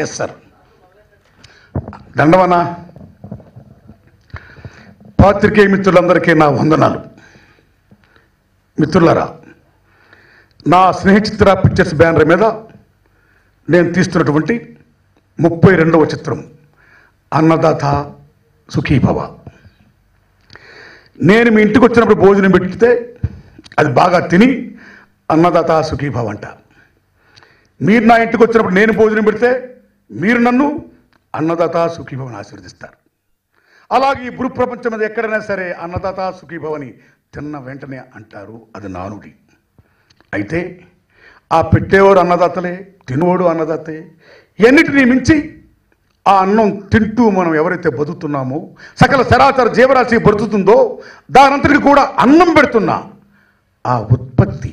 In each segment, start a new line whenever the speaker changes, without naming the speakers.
Yes sir. దండవన పాత్రికేయ మిత్రులందరికీ నా వందనాలు. మిత్రులారా, నా స్నేహచిత్ర పిక్చర్స్ బ్యానర్ మీద నేను తీస్తున్నటువంటి 32వ చిత్రం అన్నదాత సుఖీభవ. నేను మీ ఇంటికి వచ్చినప్పుడు భోజనం పెడితే అది బాగా తిని అన్నదాత సుఖీభవ అంట. మీరు నా ఇంటికి వచ్చినప్పుడు నేను భోజనం పెడితే మీరు నన్ను అన్నదాత సుఖీభవని ఆశీర్వదిస్తారు. అలాగే ఈ భూ ప్రపంచం మీద ఎక్కడైనా సరే అన్నదాత సుఖీభవని తిన్న వెంటనే అంటారు. అది నానుడి. అయితే ఆ పెట్టేవాడు అన్నదాతలే, తినేవాడు అన్నదాతే. ఎన్నిటినీ మించి ఆ అన్నం తింటూ మనం ఎవరైతే బతుకుతున్నామో, సకల చరాచర జీవరాశి బ్రతుకుతుందో దానంతటికి కూడా అన్నం పెడుతున్నా ఆ ఉత్పత్తి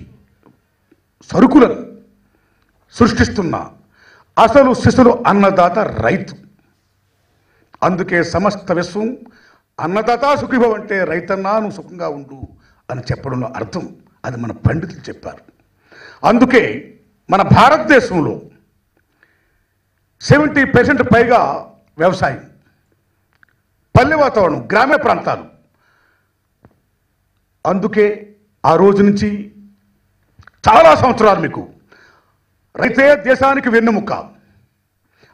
సరుకులను సృష్టిస్తున్న అసలు శిశులు అన్నదాత రైతు. అందుకే సమస్త విశ్వం అన్నదాత సుఖీభవ అంటే రైతన్నా నువ్వు సుఖంగా ఉండు అని చెప్పడంలో అర్థం. అది మన పండితులు చెప్పారు. అందుకే మన భారతదేశంలో 70% పైగా వ్యవసాయం, పల్లె వాతావరణం, గ్రామీణ ప్రాంతాలు. అందుకే ఆ రోజు నుంచి చాలా సంవత్సరాలు మీకు రైతే దేశానికి వెన్నెముక,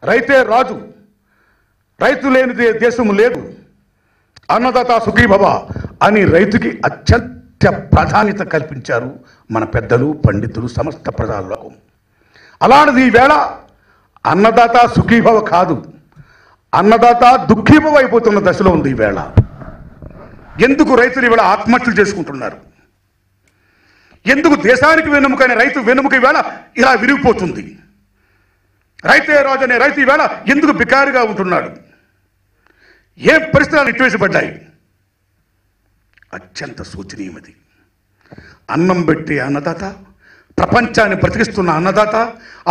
రైతే రాజు, రైతు లేనిదే దేశం లేదు, అన్నదాత సుఖీభవ అని రైతుకి అత్యంత ప్రాధాన్యత కల్పించారు మన పెద్దలు, పండితులు, సమస్త ప్రజలకు. అలాంటిది ఈవేళ అన్నదాత సుఖీభవ కాదు, అన్నదాత దుఃఖీభవ అయిపోతున్న దశలో ఉంది ఈవేళ. ఎందుకు రైతులు ఈవేళ ఆత్మహత్యలు చేసుకుంటున్నారు? ఎందుకు దేశానికి వెన్నెముకనే రైతు వెన్నెముక ఈవేళ ఇలా విరిగిపోతుంది? రైతే రాజు అనే రైతు ఈవేళ ఎందుకు బికారిగా ఉంటున్నాడు? ఏ పరిస్థితులు ఇట్టువేసబడ్డాయి? అత్యంత శోచనీయమది. అన్నం పెట్టే అన్నదాత, ప్రపంచాన్ని బ్రతికిస్తున్న అన్నదాత,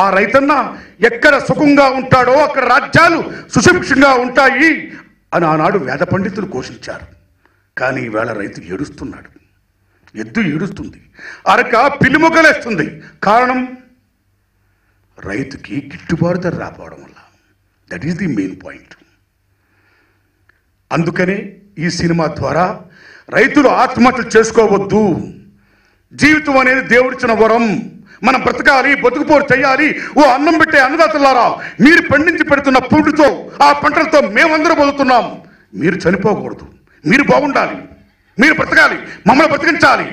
ఆ రైతన్న ఎక్కడ సుఖంగా ఉంటాడో అక్కడ రాజ్యాలు సుభిక్షంగా ఉంటాయి అని ఆనాడు వేద పండితులు ఘోషించారు. కానీ ఈవేళ రైతు ఏడుస్తున్నాడు. ఎద్దు ఏడుస్తుంది, అరక పిల్లిమొగ్గలేస్తుంది. కారణం రైతుకి గిట్టుబాటు ధర రాకపోవడం వల్ల. That is the main point. అందుకనే ఈ సినిమా ద్వారా రైతులు ఆత్మహత్యలు చేసుకోవద్దు. జీవితం అనేది దేవుడిచ్చిన వరం. మనం బ్రతకాలి, బతుకుపోరు చేయాలి. ఓ అన్నం పెట్టే అన్నదాతలారా, మీరు పండించి పెడుతున్న పుండుతో, ఆ పంటలతో మేమందరం బతుకుతున్నాం. మీరు చనిపోకూడదు, మీరు బాగుండాలి, మీరు బ్రతకాలి, మమ్మల్ని బ్రతికించాలి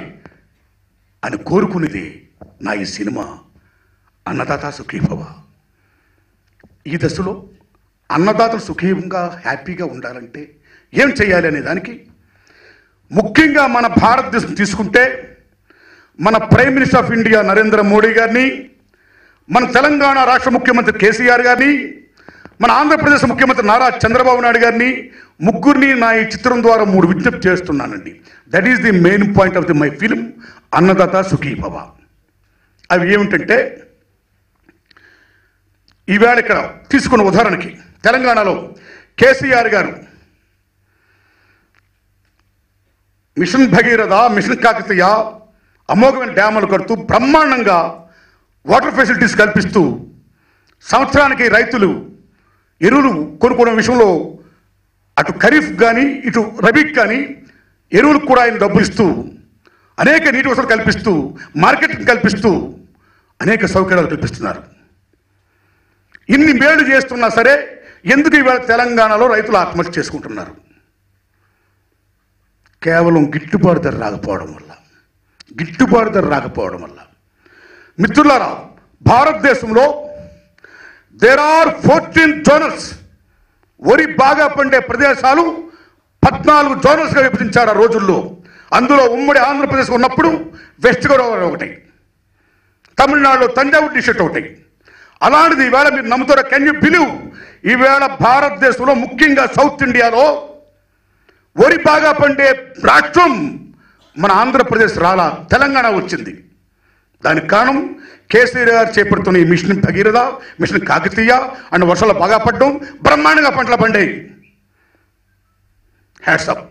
అని కోరుకునేది నా ఈ సినిమా అన్నదాత సుఖీభవ. ఈ దశలో అన్నదాతలు సుఖీభంగా హ్యాపీగా ఉండాలంటే ఏం చేయాలి అనే దానికి ముఖ్యంగా మన భారతదేశం తీసుకుంటే మన prime minister of India Narendra Modi గారిని, మన తెలంగాణ రాష్ట్ర ముఖ్యమంత్రి కేసీఆర్ గారిని, మన ఆంధ్రప్రదేశ్ ముఖ్యమంత్రి నారా చంద్రబాబు నాయుడు గారిని, ముగ్గురిని నా ఈ చిత్రం ద్వారా 3 విజ్ఞప్తి చేస్తున్నానండి. That is the main point of the my film Annadata Sukhibhava. అవి ఏమిటంటే, ఈవేళ ఇక్కడ తీసుకున్న ఉదాహరణకి తెలంగాణలో కేసీఆర్ గారు మిషన్ భగీరథ, మిషన్ కాకతీయ అమోఘమైన డ్యాములు కడుతూ బ్రహ్మాండంగా వాటర్ ఫెసిలిటీస్ కల్పిస్తూ సంవత్సరానికి రైతులు ఎరువులు కొనుక్కునే విషయంలో అటు ఖరీఫ్ కానీ ఇటు రబీకి కానీ ఎరువులకు కూడా ఆయన డబ్బులు ఇస్తూ, అనేక నీటి వసతులు కల్పిస్తూ, మార్కెటింగ్ కల్పిస్తూ అనేక సౌకర్యాలు కల్పిస్తున్నారు. ఇన్ని మేలు చేస్తున్నా సరే ఎందుకు ఇవాళ తెలంగాణలో రైతులు ఆత్మహత్య చేసుకుంటున్నారు? కేవలం గిట్టుబాటు ధర రాకపోవడం వల్ల. గిట్టుబాటు ధర రాకపోవడం వల్ల. మిత్రులారా, భారతదేశంలో దేర్ ఆర్ 14 జోనల్స్. వరి బాగా పండే ప్రదేశాలు 14 జోనల్స్గా విభజించారు ఆ రోజుల్లో. అందులో ఉమ్మడి ఆంధ్రప్రదేశ్ ఉన్నప్పుడు వెస్ట్ గోదావరి ఒకటి, తమిళనాడులో తంజావూరు డిస్ట్రిక్ట్ ఒకటి. అలాంటిది ఈవేళ మీరు నమ్ముతారా? Can you believe? ఈవేళ భారతదేశంలో ముఖ్యంగా సౌత్ ఇండియాలో వరి బాగా పండే రాష్ట్రం మన ఆంధ్రప్రదేశ్ రాలా, తెలంగాణ వచ్చింది. దానికి కారణం కేసీఆర్ గారు చేపడుతున్న ఈ mission Bhagiratha, mission Kakatiya and వర్షాలు బాగా పడడం, బ్రహ్మాండంగా పంటలు పండాయి. Hats up.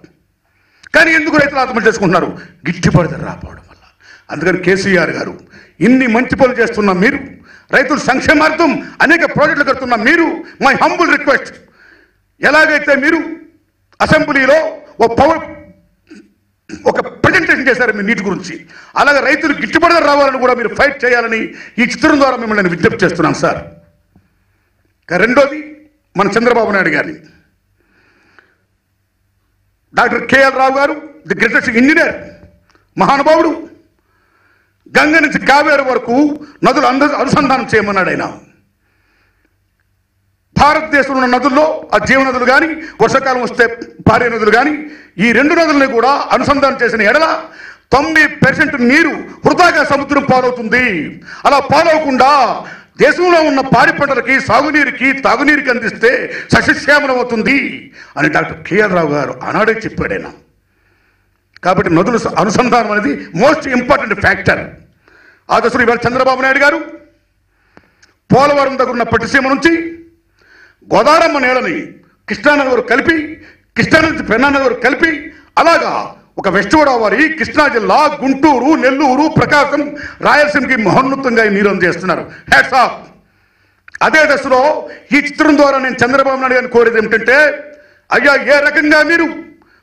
కానీ ఎందుకు రైతులు ఆత్మహత్య చేసుకుంటున్నారు? గిట్టుబాటు ధర రాకపోవడం వల్ల. అందుకని కేసీఆర్ గారు ఇన్ని మంచి పనులు చేస్తున్న మీరు, రైతుల సంక్షేమార్థం అనేక ప్రాజెక్టులు కడుతున్న మీరు, మై హంబుల్ రిక్వెస్ట్, ఎలాగైతే మీరు అసెంబ్లీలో ఒక ప్రజెంటేషన్ చేశారు మీ నీటి గురించి, అలాగే రైతులు గిట్టుబడి రావాలని కూడా మీరు ఫైట్ చేయాలని ఈ చిత్రం ద్వారా మిమ్మల్ని నేను విజ్ఞప్తి చేస్తున్నాను సార్. రెండోది, మన చంద్రబాబు నాయుడు గారిని, డాక్టర్ కేఎల్ రావు గారు ది గ్రేటెస్ట్ ఇంజనీర్, మహానుభావుడు. గంగ నుంచి కావేరు వరకు నదులు అనుసంధానం చేయమన్నాడు ఆయన. భారతదేశంలో ఉన్న నదుల్లో ఆ జీవనదులు కానీ, వర్షాకాలం వస్తే పారే నదులు కానీ, ఈ రెండు నదులని కూడా అనుసంధానం చేసిన ఎడల 90% నీరు వృధాగా సముద్రం పాలవుతుంది. అలా పాలవకుండా దేశంలో ఉన్న పాడి పంటలకి, సాగునీరుకి, తాగునీరుకి అందిస్తే సస్యశ్యామలం అవుతుంది అని డాక్టర్ కేఎల్ రావు గారు ఆనాడే చెప్పాడైనా. కాబట్టి నదుల అనుసంధానం అనేది మోస్ట్ ఇంపార్టెంట్ ఫ్యాక్టర్. ఆ దశలో ఇవాళ చంద్రబాబు నాయుడు గారు పోలవరం దగ్గర ఉన్న పట్టిసీమ నుంచి గోదావరమ్మ నీళ్ళని కృష్ణానది వరకు కలిపి, కృష్ణానది నుంచి పెన్నానది వరకు కలిపి, అలాగా ఒక వెస్ట్ గోదావరి, కృష్ణా జిల్లా, గుంటూరు, నెల్లూరు, ప్రకాశం, రాయలసీమకి మహోన్నతంగా నీరు అందజేస్తున్నారు. Hats off. అదే దశలో ఈ చిత్రం ద్వారా నేను చంద్రబాబు నాయుడు గారిని కోరేది ఏమిటంటే, అయ్యా, ఏ రకంగా మీరు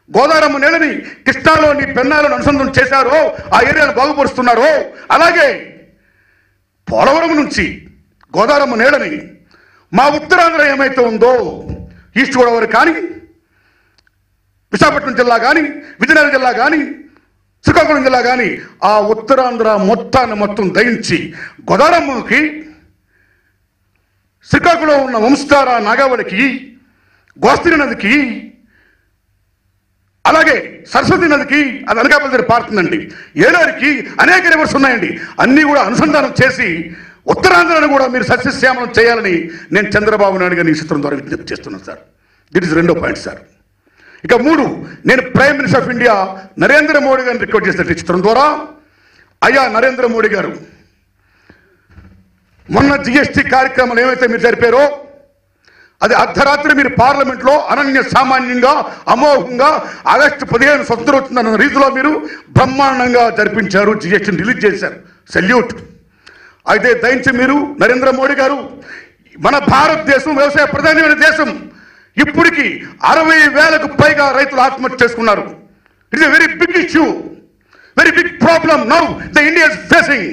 గోదావరమ్మ నీళ్ళని కృష్ణాలోని పెన్నాలను అనుసంధానం చేశారో, ఆ ఏరియాను బాగుపరుస్తున్నారో, అలాగే పోలవరం నుంచి గోదావరమ్మ నీళ్ళని మా ఉత్తరాంధ్ర ఏమైతే ఉందో, ఈస్ట్ గోదావరి కానీ, విశాఖపట్నం జిల్లా కానీ, విజయనగరం జిల్లా కానీ, శ్రీకాకుళం జిల్లా కానీ, ఆ ఉత్తరాంధ్ర మొత్తం దయించి గోదావరమ్మకి, శ్రీకాకుళం ఉన్న వంశధార నాగావళికి, గోస్తిని నదికి, అలాగే సరస్వతి నదికి, అది అనకాపల్లి దగ్గర పారుతుందండి, ఏలూరికి, అనేక రివర్స్ ఉన్నాయండి. అన్నీ కూడా అనుసంధానం చేసి ఉత్తరాంధ్రను కూడా మీరు సస్యశ్యామలం చేయాలని నేను చంద్రబాబు నాయుడు గారిని ఈ చిత్రం ద్వారా విజ్ఞప్తి చేస్తున్నాను సార్. దిట్ ఇస్ రెండో పాయింట్ సార్. ఇక 3, నేను prime minister of India Narendra Modi గారిని రిక్వెస్ట్ చేసిన చిత్రం ద్వారా, అయ్యా నరేంద్ర మోడీ గారు, మొన్న జిఎస్టీ కార్యక్రమాలు ఏమైతే మీరు జరిపారో, అది అర్ధరాత్రి మీరు పార్లమెంట్లో అనన్య సామాన్యంగా, అమోఘంగా, ఆగస్టు 15 స్వతంత్రం వచ్చిందన్న రీతిలో మీరు బ్రహ్మాండంగా జరిపించారు, జిఎస్టీని రిలీజ్ చేశారు. సెల్యూట్. అయితే దయించి మీరు నరేంద్ర మోడీ గారు, మన భారతదేశం వ్యవసాయ ప్రధానమైన దేశం, ఇప్పటికి 60,000కు పైగా రైతులు ఆత్మహత్య చేసుకున్నారు. It's a very big issue, very big problem now the India is facing.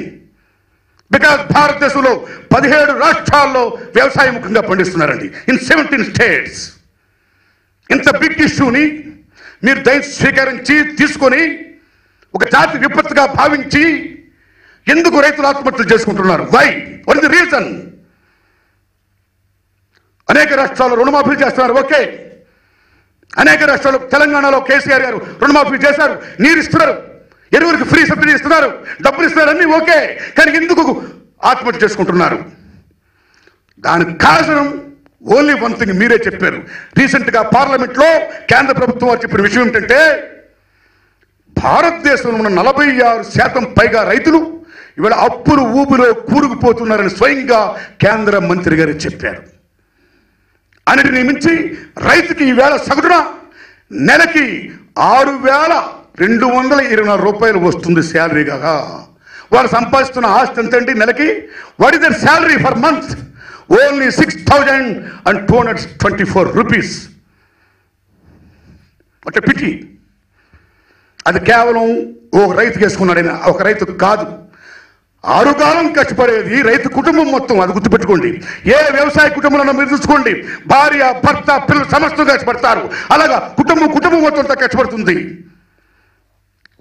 Because భారతదేశంలో 17 రాష్ట్రాల్లో వ్యవసాయముఖంగా పండిస్తున్నారండి, ఇన్ 17 స్టేట్స్. ఇంత బిగ్ ఇష్యూని మీరు దయచేసి స్వీకరించి తీసుకొని ఒక జాతి విపత్తుగా భావించి ఎందుకు రైతులు ఆత్మహత్యలు చేసుకుంటున్నారు? Why? What is the reason? అనేక రాష్ట్రాల్లో రుణమాఫీ చేస్తున్నారు, ఓకే. అనేక రాష్ట్రాల్లో, తెలంగాణలో కేసీఆర్ గారు రుణమాఫీ చేశారు, నీరు ఇస్తున్నారు, ఎరువులకు ఫ్రీ సబ్సిడీ ఇస్తున్నారు, డబ్బులు ఇస్తున్నారు, అన్నీ ఓకే. కానీ ఎందుకు ఆత్మహత్య చేసుకుంటున్నారు? దానికి కారణం ఓన్లీ వన్ థింగ్, మీరే చెప్పారు. రీసెంట్గా పార్లమెంట్లో కేంద్ర ప్రభుత్వం వారు చెప్పిన విషయం ఏంటంటే, భారతదేశంలో ఉన్న 46% పైగా రైతులు ఇవాళ అప్పులు ఊబిలో కూరుకుపోతున్నారని స్వయంగా కేంద్ర మంత్రి గారు చెప్పారు. అన్నిటిని మించి రైతుకి ఈవేళ సగటున నెలకి 6,224 రూపాయలు వస్తుంది శాలరీగా. వాళ్ళు సంపాదిస్తున్న ఆస్తి ఎంతండి నెలకి? What is their salary for month? Only 6,224 rupees. అంటే పిటి. అది కేవలం ఒక రైతుకి వేసుకున్నాడైనా, ఒక రైతుకు కాదు. ఆరుగాలం కష్టపడేది రైతు కుటుంబం మొత్తం, అది గుర్తుపెట్టుకోండి. ఏ వ్యవసాయ కుటుంబంలో మీరు చూసుకోండి, భార్య, భర్త, పిల్లలు సమస్తం కష్టపడతారు. అలాగా కుటుంబం మొత్తం కష్టపడుతుంది.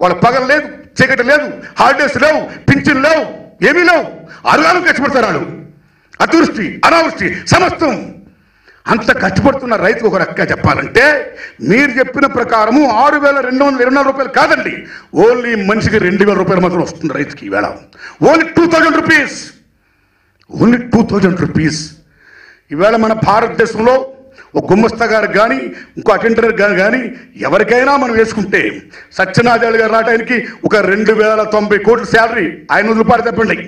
వాళ్ళ పగలు లేదు, చీకటి లేదు, హాలిడేస్ లేవు, పింఛన్లు లేవు, ఏమీ లేవు. ఆరుగాలం కష్టపడతారు వాళ్ళు. అతివృష్టి, అనావృష్టి, సమస్తం. అంత కష్టపడుతున్న రైతుకు ఒక రకంగా చెప్పాలంటే, మీరు చెప్పిన ప్రకారము 6,224 రూపాయలు కాదండి, ఓన్లీ మనిషికి 2,000 రూపాయలు మాత్రం వస్తుంది రైతుకి ఈవేళ. Only 2,000 rupees. Only 2,000 rupees. ఈవేళ మన భారతదేశంలో ఒక గుమ్మస్తా గారికి కానీ, ఇంకో అటెండర్ కానీ ఎవరికైనా మనం వేసుకుంటే, సత్యనారాయణ గారు రావడానికి ఒక 2,090 కోట్ల శాలరీ, ఆయన వదిలిపాటు చెప్పండి.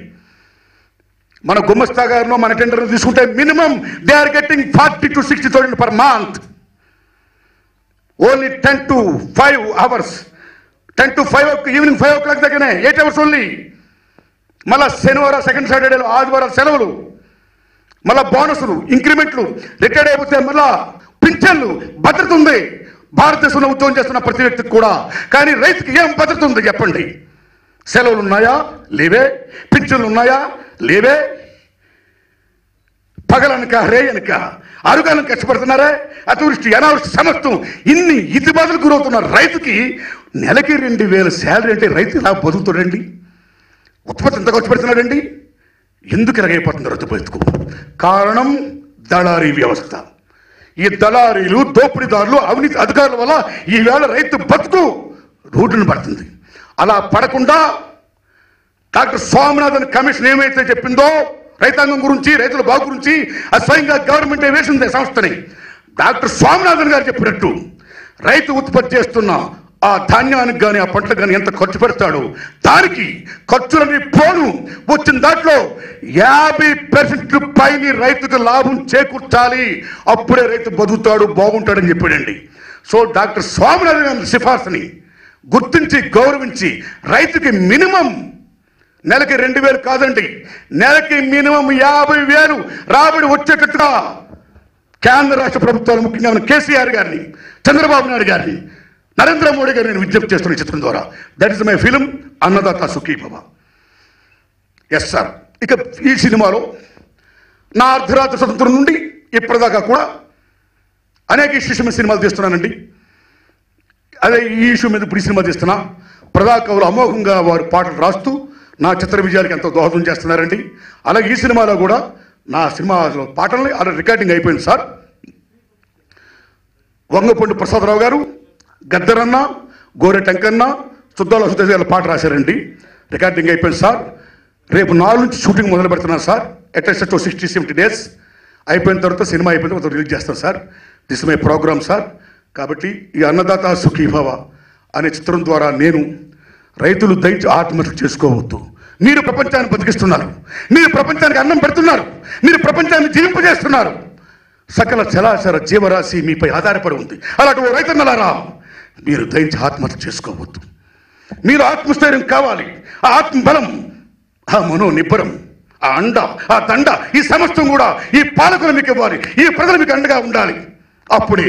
మన గుమ్మస్తా గారిలో మన టెండర్ తీసుకుంటే minimum they are getting 40,000 to 60,000 per month. Only 10 to 5 hours, 10 to 5 evening 5 o'clock దగ్గరనే 8 hours ఓన్లీ. మళ్ళా శనివారం సెకండ్ సాటర్డేలు ఆదివారం సెలవులు, మళ్ళా బోనసులు, ఇంక్రిమెంట్లు, రిటైర్డ్ అయిపోతే మళ్ళా పింఛన్లు, భద్రత ఉంది భారతదేశంలో ఉద్యోగం చేస్తున్న ప్రతి వ్యక్తికి కూడా. కానీ రైతుకి ఏం భద్రత ఉంది చెప్పండి? సెలవులు ఉన్నాయా? లేవే. పింఛన్లు ఉన్నాయా? లేవే. పగలనక రేయనక అరుగాలను కష్టపడుతున్నారే. అతివృష్టి, అనావృష్టి, సమస్తం ఇన్ని ఇతిబాధలు గురవుతున్న రైతుకి నెలకి 2,000 శాలరీ అంటే రైతు ఇలా బతుకుతాడండి? ఉత్పత్తి ఎంత ఖర్చు పెడుతున్నాడండి? ఎందుకు ఎలాగైపోతుంది రైతు బతుకు? కారణం దళారీ వ్యవస్థ. ఈ దళారీలు, దోపిడీదారులు, అవినీతి అధికారుల వల్ల ఈవేళ రైతు బతుకు రోడ్డును పడుతుంది. అలా పడకుండా డాక్టర్ స్వామినాథన్ కమిషన్ ఏమైతే చెప్పిందో రైతాంగం గురించి, రైతుల బాగు గురించి, అది స్వయంగా గవర్నమెంట్ వేసింది సంస్థని. డాక్టర్ స్వామినాథన్ గారు చెప్పినట్టు రైతు ఉత్పత్తి చేస్తున్న ఆ ధాన్యానికి కానీ, ఆ పంటలకు కానీ ఎంత ఖర్చు పెడతాడో దానికి ఖర్చులని పోను వచ్చిన దాంట్లో 50% పైన రైతుకు లాభం చేకూర్చాలి. అప్పుడే రైతు బతుకుతాడు, బాగుంటాడని చెప్పాడండి. సో డాక్టర్ స్వామినాథన్ గారి సిఫార్సుని గుర్తించి, గౌరవించి రైతుకి మినిమం నెలకి 2,000 కాదండి, నెలకి మినిమం 50,000 రాబడి వచ్చేటట్టుగా కేంద్ర రాష్ట్ర ప్రభుత్వాలు, ముఖ్యంగా మన కేసీఆర్ గారిని, చంద్రబాబు నాయుడు గారిని, నరేంద్ర మోడీ గారిని నేను విజ్ఞప్తి చేస్తున్న ఈ చిత్రం ద్వారా. That is my film Annadata Sukhi Bhava. Yes sir. ఇక ఈ సినిమాలో నా అర్ధరాత్రి స్వతంత్రం నుండి ఇప్పటిదాకా కూడా అనేక ఇష్యూస్ మీద సినిమాలు తీస్తున్నానండి. అదే ఈ ఇష్యూ మీద ఇప్పుడు ఈ సినిమా తీస్తున్నా. ప్రజా కవులు అమోఘంగా వారు పాటలు రాస్తూ నా చిత్ర విజయానికి ఎంతో దోహదం చేస్తున్నారండి. అలాగే ఈ సినిమాలో కూడా నా సినిమా పాటల్ని అలా రికార్డింగ్ అయిపోయింది సార్. వంగపండు ప్రసాదరావు గారు, గద్దరన్న, గోరె టంకన్న, సుద్దాల సుదేశ్ గారు పాట రాశారండి. రికార్డింగ్ అయిపోయింది సార్. రేపు 4 నుంచి షూటింగ్ మొదలు పెడుతున్నాను సార్. అట్లీస్ట్ 60-70 days అయిపోయిన తర్వాత సినిమా అయిపోయిన తర్వాత రిలీజ్ చేస్తాను sir. This my program sir. కాబట్టి ఈ అన్నదాత సుఖీభవ అనే చిత్రం ద్వారా నేను రైతులు దయచి ఆత్మహత్య చేసుకోవద్దు. మీరు ప్రపంచాన్ని బతికిస్తున్నారు, మీరు ప్రపంచానికి అన్నం పెడుతున్నారు, మీరు ప్రపంచాన్ని జీవింపజేస్తున్నారు. సకల చలాచర జీవరాశి మీపై ఆధారపడి ఉంది. అలాంటి ఓ రైతన్నలారా, మీరు దయచి ఆత్మహత్య చేసుకోవద్దు. మీరు ఆత్మస్థైర్యం కావాలి. ఆ ఆత్మబలం, ఆ మనోనిబ్బరం, ఆ అండ, ఆ దండ, ఈ సమస్తం కూడా ఈ పాలకులు మీకు ఇవ్వాలి. ఈ ప్రజలు మీకు అండగా ఉండాలి. అప్పుడే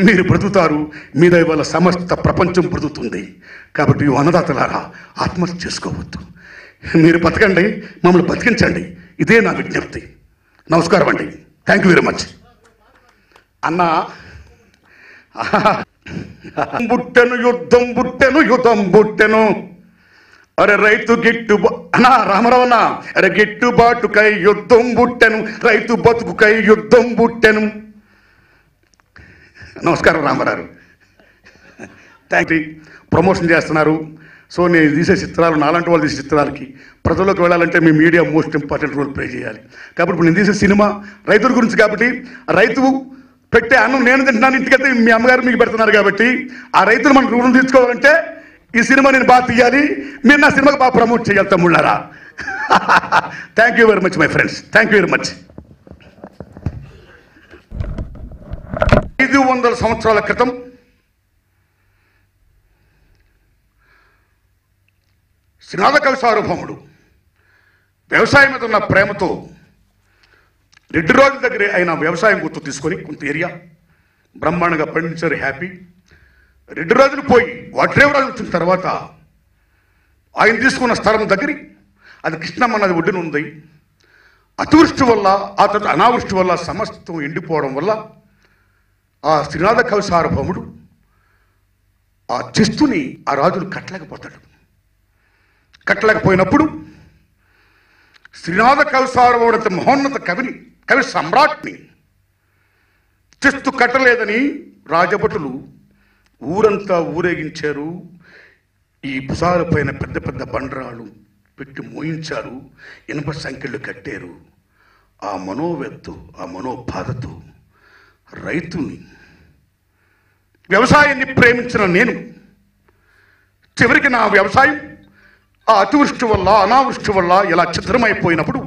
మీరు బ్రతుకుతారు. మీ దయ వల్ల సమస్త ప్రపంచం బ్రతుకుతుంది. కాబట్టి అన్నదాతలారా, ఆత్మహత్య చేసుకోవద్దు. మీరు బతకండి, మమ్మల్ని బతికించండి. ఇదే నా విజ్ఞప్తి. నమస్కారం అండి. Thank you very much. అన్నా, బుట్టెను యుద్ధం బుట్టెను యుద్ధం బుట్టెను, అరే రైతు అన్నా రామారావు అన్న, అరే గిట్టుబాటుకై యుద్ధం బుట్టెను, రైతు బతుకుకై యుద్ధం బుట్టెను. నమస్కారం రామారావు. Thank you. ప్రమోషన్ చేస్తున్నారు. సో నేను తీసే చిత్రాలు, నాలాంటి వాళ్ళు తీసే చిత్రాలకి ప్రజల్లోకి వెళ్ళాలంటే మీ media most important role play చేయాలి. కాబట్టి ఇప్పుడు నేను తీసే సినిమా రైతుల గురించి. కాబట్టి రైతు పెట్టే అన్నం నేను తింటున్నాను, ఇంటికెళ్తే మీ అమ్మగారు మీకు పెడుతున్నారు. కాబట్టి ఆ రైతులు మనం రుణం తీసుకోవాలంటే ఈ సినిమా నేను బాగా తీయాలి. మీరు నా సినిమాకి బాగా ప్రమోట్ చేయాలి తమ్ముళ్ళారా. Thank you very much my friends. Thank you very much. 500 సంవత్సరాల క్రితం శ్రీనాథ కవి సార్వభౌముడు వ్యవసాయం మీద ఉన్న ప్రేమతో రెడ్డి రోజుల దగ్గర ఆయన వ్యవసాయం గుర్తు తీసుకొని కొంత ఏరియా బ్రహ్మాండంగా పండించారు. హ్యాపీ. రెడ్డి రోజులు పోయి వడ్రేవరాజు వచ్చిన తర్వాత ఆయన తీసుకున్న స్థలం దగ్గర అది కృష్ణమ్మ నది ఒడ్డున ఉంది. అతివృష్టి వల్ల, ఆ తర్వాత అనావృష్టి వల్ల సమస్తం ఎండిపోవడం వల్ల ఆ శ్రీనాథ కవి సార్వభౌముడు ఆ చిస్తుని ఆ రాజులు కట్టలేకపోతాడు. కట్టలేకపోయినప్పుడు శ్రీనాథ కవి సార్వభౌముడు మహోన్నత కవి సమ్రాట్ని చిస్తు కట్టలేదని రాజభటులు ఊరంతా ఊరేగించారు. ఈ భుజాల పైన పెద్ద పెద్ద బండరాళ్ళు పెట్టి మోయించారు. ఇనుప సంఖ్యలు కట్టారు. ఆ మనోవ్యక్తు, ఆ మనోబాధతో రైతుని, వ్యవసాయాన్ని ప్రేమించిన నేను చివరికి నా వ్యవసాయం ఆ అతివృష్టి వల్ల, అనావృష్టి వల్ల ఇలా చిత్రమైపోయినప్పుడు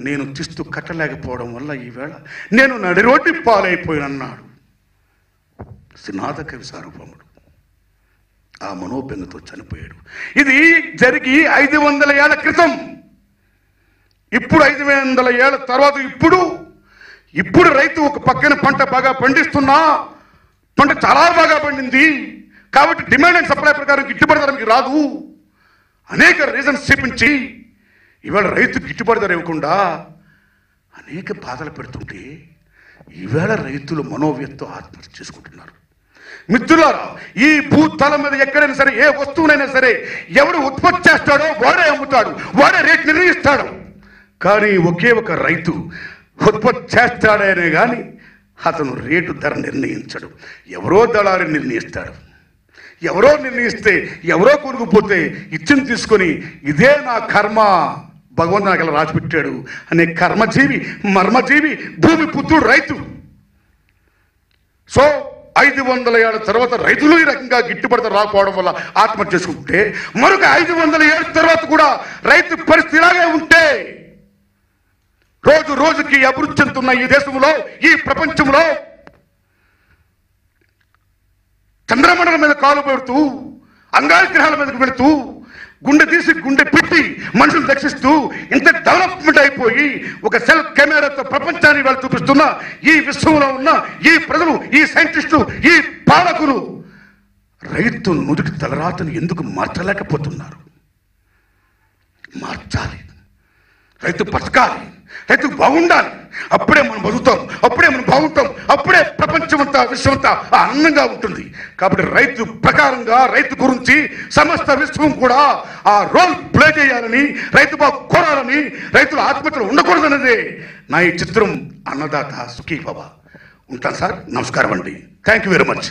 నేను చిస్తు కట్టలేకపోవడం వల్ల ఈవేళ నేను నడి రోడ్డు పాలైపోయినన్నాడు శ్రీనాథ కవి సార్వభౌముడు. ఆ మనోబెంగతో చనిపోయాడు. ఇది జరిగి 500 ఏళ్ల క్రితం. ఇప్పుడు 500 ఏళ్ల తర్వాత ఇప్పుడు రైతు ఒక పక్కన పంట బాగా పండిస్తున్నా, పంట చాలా బాగా పండింది కాబట్టి డిమాండ్ అండ్ సప్లై ప్రకారం గిట్టుబాటు ధరకి రాదు, అనేక రీజన్స్ చూపించి ఇవాళ రైతు గిట్టుబాటు ధర ఇవ్వకుండా అనేక బాధలు పెడుతుంటే ఈవేళ రైతులు మనోవ్యతో ఆత్మహత్య చేసుకుంటున్నారు. మిత్రులారా, ఈ భూతలం మీద ఎక్కడైనా సరే ఏ వస్తువునైనా సరే ఎవడు ఉత్పత్తి చేస్తాడో వాడే అమ్ముతాడు, వాడే రేట్ నిర్ణయిస్తాడు. కానీ ఒకే ఒక రైతు ఉత్పత్తి చేస్తాడనే కానీ అతను రేటు ధర నిర్ణయించడు. ఎవరో దళారి నిర్ణయిస్తాడు. ఎవరో నిర్ణయిస్తే ఎవరో కొనుక్కుపోతే ఇచ్చింది తీసుకొని ఇదే నా కర్మ, భగవంతు నాకు ఇలా రాసిపెట్టాడు అనే కర్మజీవి, మర్మజీవి, భూమి పుత్రుడు రైతు. సో 500 ఏళ్ల తర్వాత రైతులు ఈ రకంగా గిట్టుబడి రాకపోవడం వల్ల ఆత్మహత్య చేసుకుంటే, మరొక 500 ఏళ్ల తర్వాత కూడా రైతు పరిస్థితి ఇలాగే ఉంటే, రోజు రోజుకి అభివృద్ధి చెందుతున్న ఈ దేశంలో, ఈ ప్రపంచంలో చంద్రమండలం మీద కాలు పెడుతూ, అంగారగ్రహాల మీదకు పెడుతూ, గుండె తీసి గుండె పెట్టి మనుషులు రక్షిస్తూ ఇంత డెవలప్మెంట్ అయిపోయి ఒక సెల్ కెమెరాతో ప్రపంచాన్ని వాళ్ళు చూపిస్తున్న ఈ విశ్వంలో ఉన్న ఈ ప్రజలు, ఈ సైంటిస్టులు, ఈ పాలకులు రైతు నుదుటి తలరాతను ఎందుకు మార్చలేకపోతున్నారు? మార్చాలి. రైతు బతకాలి, రైతు బాగుండాలి. అప్పుడే మనం బతుకుతాం, అప్పుడే మనం బాగుంటాం, అప్పుడే ప్రపంచమంతా విశ్వమంతా ఆనందంగా ఉంటుంది. కాబట్టి రైతు ప్రకారంగా, రైతు గురించి సమస్త విశ్వం కూడా ఆ రోల్ ప్లే చేయాలని, రైతు బాగు కోరాలని, రైతుల ఆత్మహత్యలు ఉండకూడదనేదే నా ఈ చిత్రం. అన్నదాత సుఖీ భవ. ఉంటాను సార్. నమస్కారం అండి. Thank you very much.